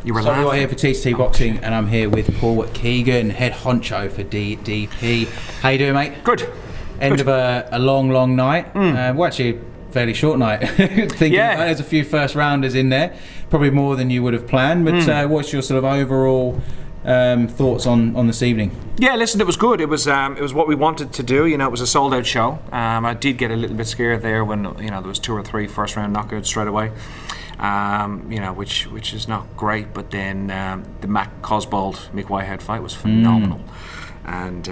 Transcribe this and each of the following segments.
You were So laughing. we're here for TCT Boxing, and I'm here with Paul Keegan, head honcho for DDP. How you doing, mate? Good. End of a long night. Well, actually, a fairly short night. Thinking about it, there's a few first rounders in there, probably more than you would have planned. But what's your sort of overall thoughts on this evening? Yeah, listen, it was good. It was what we wanted to do. It was a sold out show. I did get a little bit scared there when there was 2 or 3 first round knockouts straight away. Which is not great. But then the Caswell Mick Whitehead fight was phenomenal, and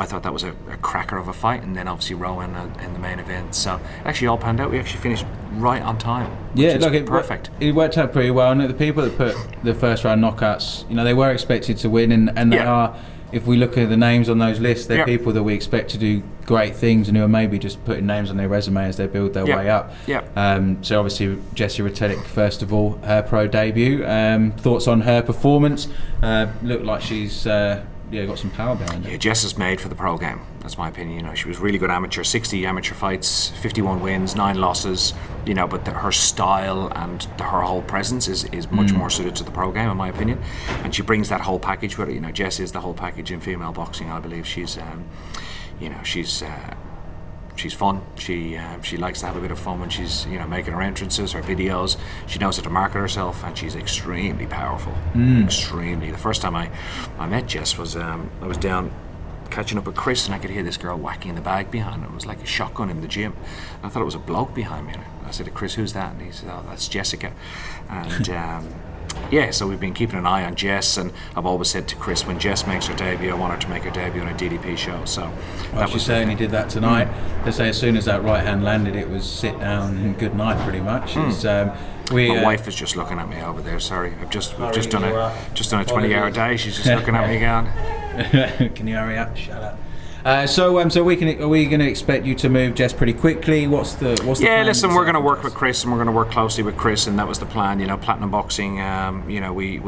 I thought that was a cracker of a fight. And then obviously Rohan in the main event. So actually all panned out. We actually finished right on time. Yeah, look, perfect. It worked out pretty well. And the people that put the first round knockouts, they were expected to win, and they are. If we look at the names on those lists, they're people that we expect to do great things and who are maybe just putting names on their resume as they build their way up. So obviously Jessie Retetic, first of all, her pro debut. Thoughts on her performance? Looked like she's got some power behind her. Yeah, Jess is made for the pro game. That's my opinion. She was really good amateur, 60 amateur fights, 51 wins, 9 losses. But her style and her whole presence is much more suited to the pro game, in my opinion. And she brings that whole package with her. Jess is the whole package in female boxing. I believe she's fun. She likes to have a bit of fun when she's making her entrances, her videos. She knows how to market herself, and she's extremely powerful. Extremely. The first time I met Jess was I was down catching up with Chris, and I could hear this girl whacking the bag behind her. It was like a shotgun in the gym. I thought it was a bloke behind me. And I said to Chris, "Who's that?" And he said, "Oh, that's Jessica." And so we've been keeping an eye on Jess, and I've always said to Chris, when Jess makes her debut, I want her to make her debut on a DDP show. So she certainly did that tonight. They say as soon as that right hand landed, it was sit down and good night, pretty much. My wife is just looking at me over there. Sorry, we've just done a 20-hour day. She's just looking at me again. Can you hurry up? Shut up. So are we going to expect you to move Jess pretty quickly? What's the plan? Listen, we're going to work with Chris, and we're going to work closely with Chris, and that was the plan. Platinum Boxing. We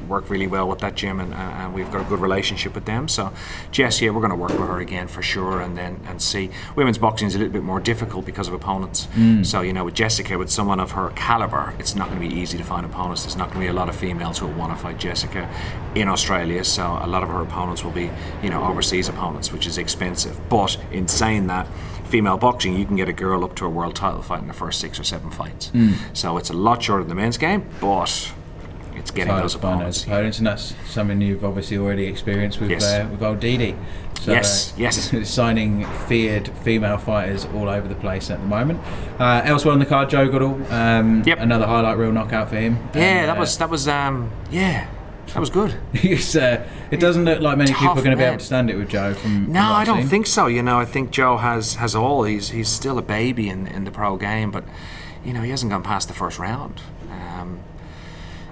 work really well with that gym, and we've got a good relationship with them. So Jess, we're going to work with her again for sure, and see. Women's boxing is a little bit more difficult because of opponents. So with Jessica, with someone of her caliber, it's not going to be easy to find opponents. There's not going to be a lot of females who will want to fight Jessica in Australia. So a lot of her opponents will be overseas opponents, which is expensive. But in saying that, female boxing, you can get a girl up to a world title fight in the first 6 or 7 fights. So it's a lot shorter than the men's game, but it's getting those opponents. And that's something you've obviously already experienced with old DD. So, yes. Signing feared female fighters all over the place at the moment. Elsewhere on the card, Joe Goodall. Another highlight reel knockout for him. That was good. It doesn't look like many people are going to be able to stand it with Joe. No, I don't think so. I think Joe has all. He's still a baby in the pro game, but he hasn't gone past the first round.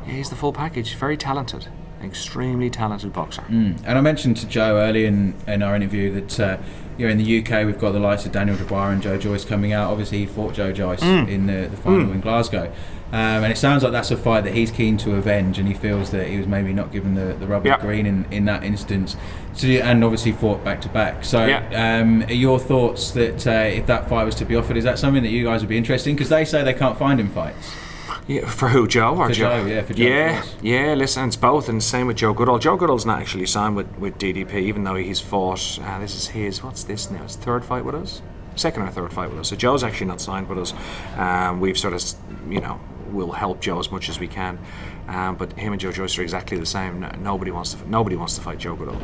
He's the full package. Very talented, extremely talented boxer. And I mentioned to Joe earlier in our interview that in the UK we've got the likes of Daniel Dubois and Joe Joyce coming out. Obviously he fought Joe Joyce in the final in Glasgow. And it sounds like that's a fight that he's keen to avenge, and he feels that he was maybe not given the rubber green in that instance. So, and obviously fought back to back. So are your thoughts that if that fight was to be offered, is that something that you guys would be interested in? Because they say they can't find him fights. Yeah, for who, Joe or Joe? For Joe. Yeah, listen, it's both, and same with Joe Goodall. Joe Goodall's not actually signed with DDP, even though he's fought, this is his, what's this now, his 3rd fight with us? 2nd or 3rd fight with us. So Joe's actually not signed with us. We've sort of, we'll help Joe as much as we can. But him and Joe Joyce are exactly the same. Nobody wants to fight Joe Goodall.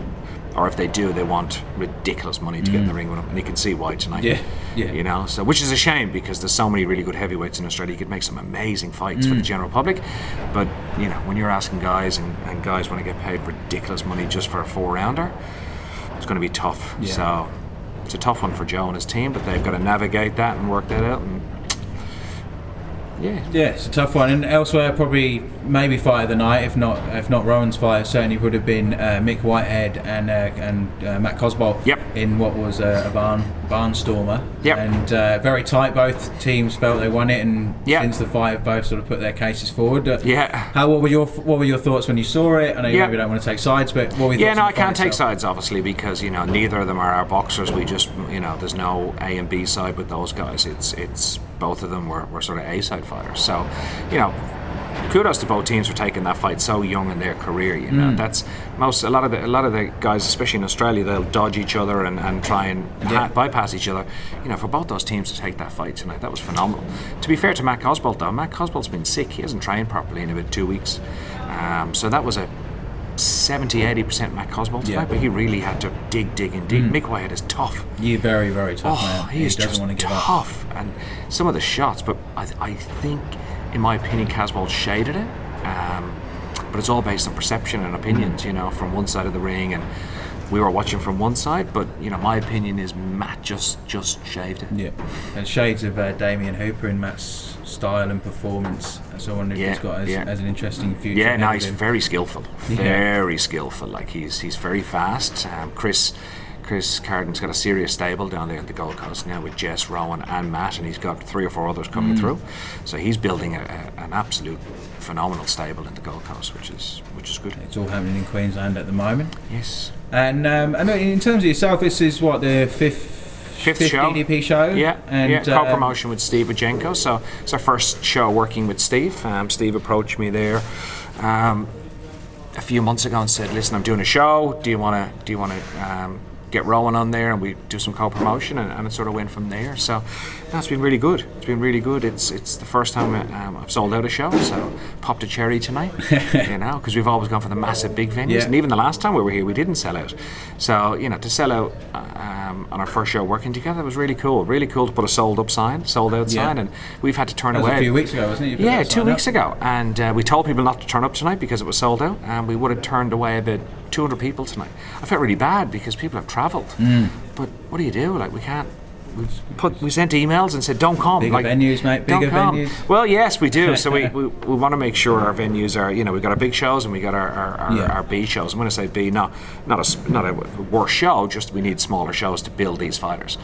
Or if they do, they want ridiculous money to get in the ring with him. And you can see why tonight. Yeah. So which is a shame, because there's so many really good heavyweights in Australia. You could make some amazing fights for the general public. But when you're asking guys and guys want to get paid ridiculous money just for a 4-rounder, it's going to be tough. Yeah. So it's a tough one for Joe and his team, but they've got to navigate that and work that out. And Yeah, it's a tough one. And elsewhere, probably maybe fight of the night, if not Rohan's fight, certainly would have been Mick Whitehead and Matt Caswell in what was a barnstormer. And very tight. Both teams felt they won it, and since the fight, both sort of put their cases forward. What were your thoughts when you saw it? I know you maybe don't want to take sides, but what were your thoughts? I can't take sides, obviously, because neither of them are our boxers. We just there's no A and B side with those guys. It's both of them were sort of A side fighters. So kudos to both teams for taking that fight so young in their career. You know, that's a lot of the guys, especially in Australia, they'll dodge each other and try and bypass each other. You know, for both those teams to take that fight tonight, that was phenomenal. To be fair to Matt Caswell, though, Matt Caswell's been sick. He hasn't trained properly in about 2 weeks. So that was a 70-80% Matt Caswell tonight, but he really had to dig in deep. Mick Wyatt is tough. Yeah, very, very tough, man. He is doesn't just want to give tough. And some of the shots, but I think, in my opinion, Caswell shaded it. But it's all based on perception and opinions, you know, from one side of the ring, and we were watching from one side, but, you know, my opinion is Matt just shaved it. Yeah, and shades of Damien Hooper in Matt's style and performance. So I wonder if he's got as an interesting future. Yeah, no, he's very skillful. Very skillful. Like, he's very fast. Chris Carden's got a serious stable down there at the Gold Coast now with Jess, Rowan and Matt, and he's got 3 or 4 others coming through. So he's building an absolute phenomenal stable in the Gold Coast, which is good. It's all happening in Queensland at the moment. Yes. And in terms of yourself, this is what, the fifth show. DDP show? Yeah, and co-promotion with Stevo Jenko. So it's our first show working with Steve. Steve approached me there a few months ago and said, "Listen, I'm doing a show. Do you want to get Rowan on there and we do some co-promotion?" And it sort of went from there. So that's been really good. It's been really good. It's the first time I've sold out a show, so popped a cherry tonight. You know, because we've always gone for the massive big venues, and even the last time we were here, we didn't sell out. So, you know, to sell out on our first show working together was really cool. Really cool to put a sold out sign, and we've had to turn away. That was a few weeks ago, wasn't it? Yeah, 2 weeks ago, and we told people not to turn up tonight because it was sold out, and we would have turned away about 200 people tonight. I felt really bad because people have travelled, but what do you do? Like, we can't. We sent emails and said, "Don't come." Bigger venues, mate. Bigger venues. Well, yes, we do. So we want to make sure our venues are. You know, we've got our big shows and we got our B shows. I'm going to say B, not a worse show. Just we need smaller shows to build these fighters,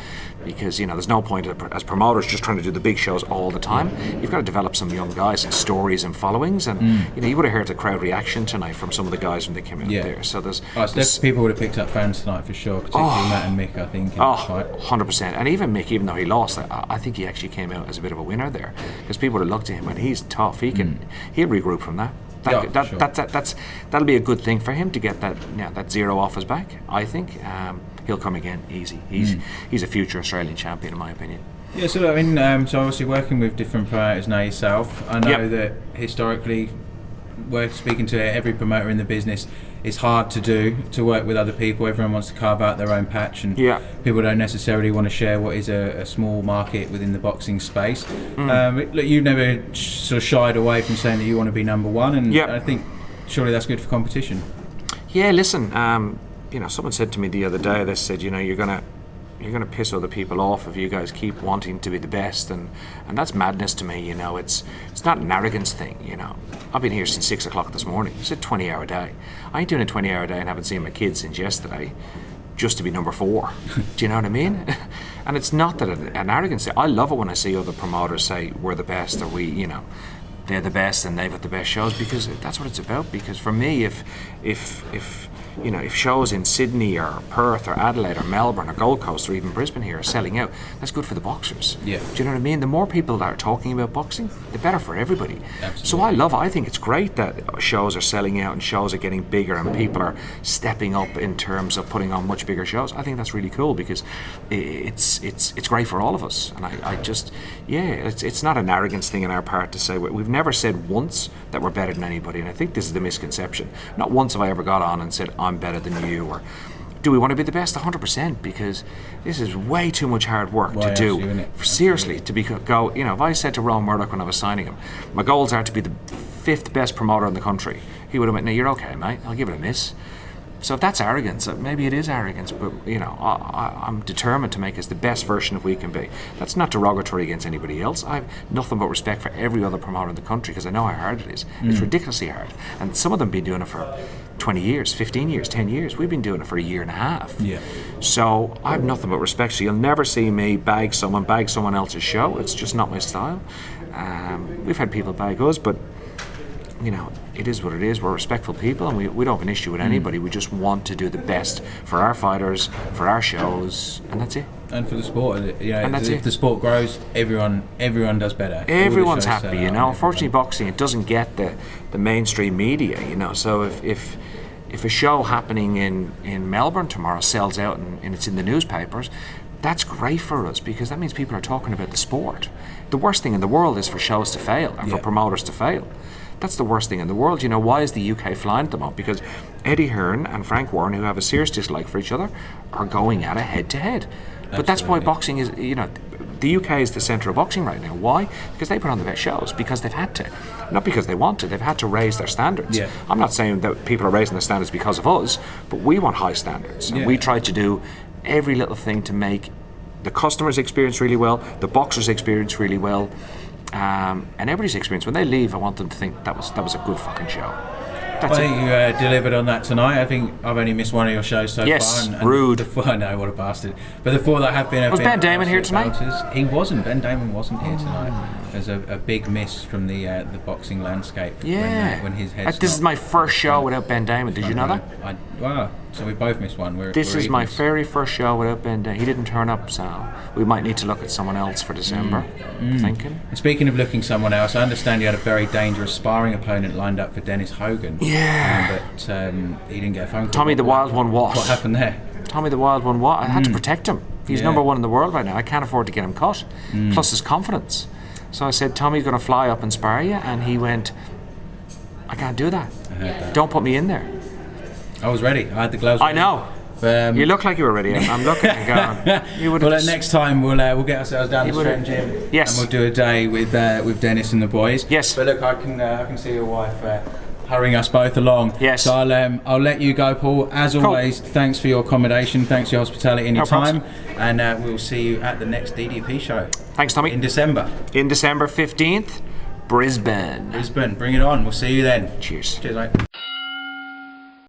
because, you know, there's no point as promoters just trying to do the big shows all the time. You've got to develop some young guys and stories and followings. And you know, you would have heard the crowd reaction tonight from some of the guys when they came out there. So there's people would have picked up fans tonight for sure, particularly Matt and Mick, I think. 100%. And even Mick, even though he lost, I think he actually came out as a bit of a winner there, because people would have looked at him and he's tough. He'll regroup from that. That'll be a good thing for him to get that 0 off his back. I think he'll come again easy. He's a future Australian champion, in my opinion. Yeah, so I mean, so obviously working with different promoters now yourself, I know that historically, we're speaking to every promoter in the business, it's hard to work with other people. Everyone wants to carve out their own patch, and people don't necessarily want to share what is a small market within the boxing space. Look, you've never sort of shied away from saying that you want to be number one, and I think surely that's good for competition. Yeah, listen, you know, someone said to me the other day, they said, you know, you're gonna piss other people off if you guys keep wanting to be the best, and that's madness to me. You know, it's not an arrogance thing. You know, I've been here since 6 o'clock this morning. It's a 20-hour day. I ain't doing a 20-hour day and haven't seen my kids since yesterday, just to be number 4. Do you know what I mean? And it's not that an arrogance thing. I love it when I see other promoters say we're the best, or they're the best and they've got the best shows, because that's what it's about. Because for me, if you know, if shows in Sydney or Perth or Adelaide or Melbourne or Gold Coast or even Brisbane here are selling out, that's good for the boxers. Yeah. Do you know what I mean? The more people that are talking about boxing, the better for everybody. Absolutely. So I love it. I think it's great that shows are selling out and shows are getting bigger and people are stepping up in terms of putting on much bigger shows. I think that's really cool, because it's great for all of us. And I just, it's not an arrogance thing on our part to say, we've never said once that we're better than anybody, and I think this is the misconception. Not once have I ever got on and said, I'm better than you, or do we want to be the best? 100%, because this is way too much hard work to do. Seriously, to go, you know, if I said to Rohan Murdock when I was signing him, my goals are to be the 5th best promoter in the country, he would have went, no, you're okay, mate, I'll give it a miss. So if that's arrogance, maybe it is arrogance, but, you know, I'm determined to make us the best version of we can be. That's not derogatory against anybody else. I have nothing but respect for every other promoter in the country, because I know how hard it is. It's ridiculously hard. And some of them have been doing it for 20 years, 15 years, 10 years. We've been doing it for a year and a half. Yeah. So I have nothing but respect. So you'll never see me bag someone else's show. It's just not my style. We've had people bag us, but, you know, it is what it is. We're respectful people, and we don't have an issue with anybody. We just want to do the best for our fighters, for our shows, and that's it. And for the sport, you know, And that's if it. the sport grows, everyone does better. Everyone's All the shows happy, sell you out know. and Unfortunately, everyone- boxing, it doesn't get the mainstream media, you know. So if a show happening in Melbourne tomorrow sells out and it's in the newspapers, that's great for us because that means people are talking about the sport. The worst thing in the world is for shows to fail and for promoters to fail. That's the worst thing in the world. You know, why is the UK flying at the moment? Because Eddie Hearn and Frank Warren, who have a serious dislike for each other, are going at it head to head. But that's why boxing is, you know, the UK is the centre of boxing right now. Why? Because they put on the best shows, because they've had to. Not because they want to, they've had to raise their standards. Yeah. I'm not saying that people are raising their standards because of us, but we want high standards. And we try to do every little thing to make the customer's experience really well, the boxer's experience really well, and everybody's experience. When they leave, I want them to think that was a good fucking show. That's I it. think you delivered on that tonight. I think I've only missed one of your shows so Yes, far. rude. I know, what a bastard. But the four that have been... Was Ben Damon here tonight? He wasn't. Ben Damon wasn't here tonight. There's a big miss from the boxing landscape. Yeah. When his head's This is not my first show without Ben Damon. Did you know that? Wow. So we both missed one. This is my evens. very first show without Ben Damon. He didn't turn up, so we might need to look at someone else for December. Thinking. And speaking of looking someone else, I understand you had a very dangerous sparring opponent lined up for Dennis Hogan. Yeah. But he didn't get a phone call. Tommy the Wild One what? What happened there? Tommy the Wild One what? I had to protect him. He's number one in the world right now. I can't afford to get him cut. Plus his confidence. So I said, Tommy's going to fly up and spar you. And he went, I can't do that. I heard that. Don't put me in there. I was ready. I had the gloves. I know. You look like you were ready. I'm looking and going. You would. Well, next time we'll get ourselves down to the would've- Stratton Gym. Yes. And we'll do a day with Dennis and the boys. Yes. But look, I can see your wife hurrying us both along. Yes. So I'll let you go, Paul. As always, thanks for your accommodation. Thanks for your hospitality and your time. And we'll see you at the next DDP show. Thanks, Tommy. In December. In December 15th, Brisbane. Brisbane. Bring it on. We'll see you then. Cheers. Cheers, mate.